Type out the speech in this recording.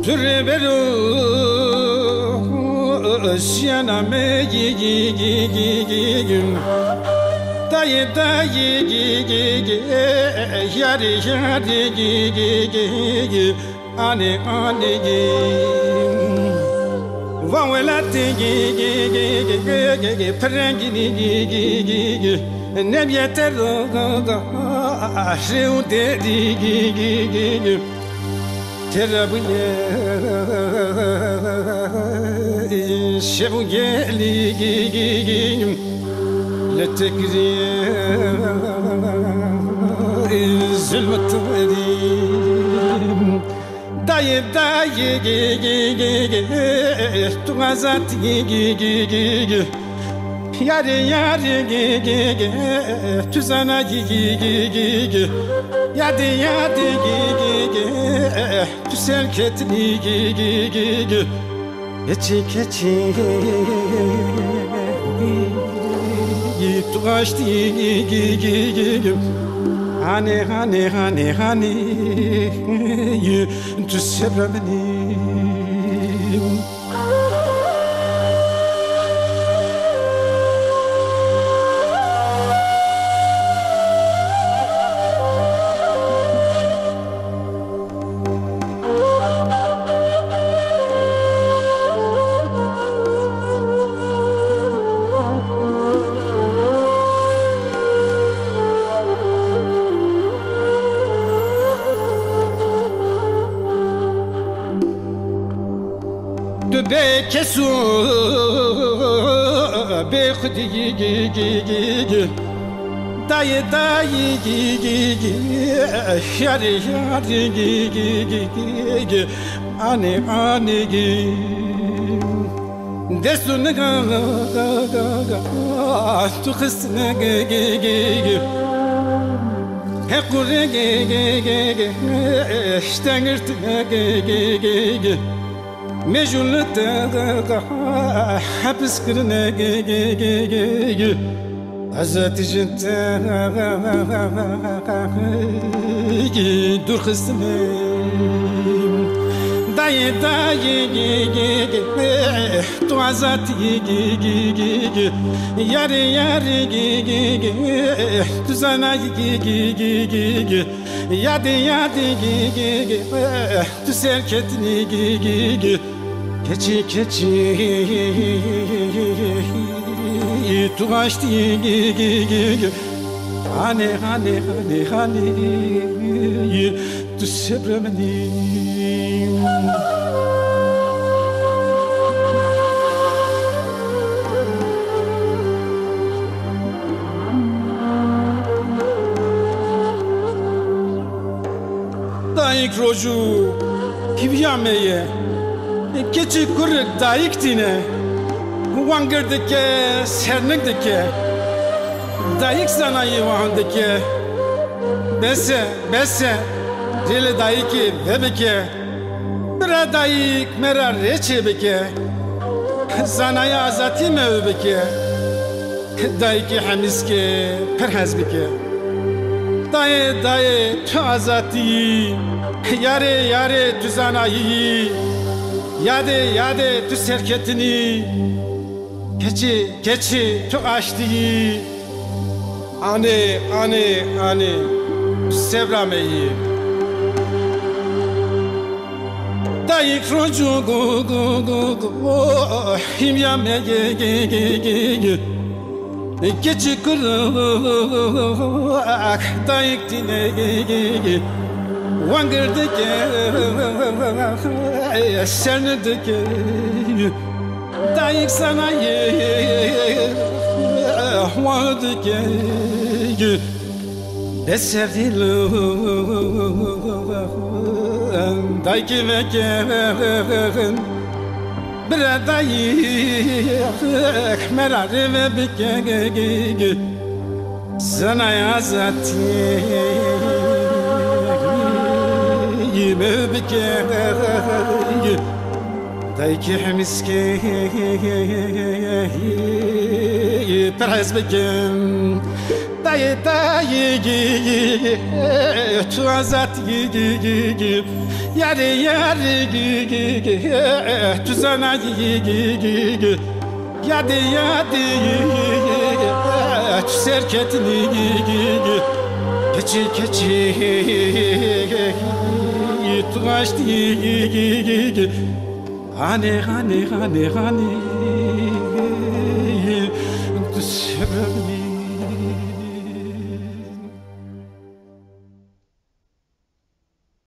Türberu Şiyana me gigigigigim Dayı dayı gigigig Yari yari gigigig Ani ani gigim Vanvelati gigigigigig Prengini gigigig Nebyeter Aşrıude gigigig Terabıye Şebu geligigim Letekriye Zulmetlerim Dayı dayı gigigig Tuğazat gigigig Yari yari gigigig Tuzana gigigig Yadi yadi gigigig Tüselketli gigigig Keçi keçi Tuğaştı gigigig Hani hani hani hani Tüsebremeni Bekesu be khudi gigigig Dayı dayı gigigig Yari yari gigigig Ani ani gig Desunu gaga Tu khısne gigigig Hekure gigigig Ştengirti gigigig Mecnun'da hapis kırına Hazreti Cinte dur kızını Dayı dayı tu Hazreti Yari yari tu sana Yadi yadi tu serketini Keçi keçi Tuğaştı gigigig Hani hani hani hani Tüsebremeni Dayık roju Kiviyameye Keçi kuruk dayık dine Vangırdaki sernıkdaki Dayık sanayi vahandaki Bese Rili dayıki vebeki Bira dayık mera reçebeki Sanayi azati mevbeki Dayıki hamiski perhezbeki Dayı tu azati Yare tu sanayi Yade tu serketini Keçi tu açtı Ani tu sevrameyi Dayık rocu Himyame Keçi kurak Dayık dine Vangırdaki Sernıdaki Dayık sana Vangırdaki Beserdili Dayık vekin Bir dayık Merari ve bike Sana yazati Mevbike Dayki hemiski Perhezbekim Dayı Tu azat Yari yari tuzana yadi yadi serketini keçi keçi tuğaştı hani hani hani hani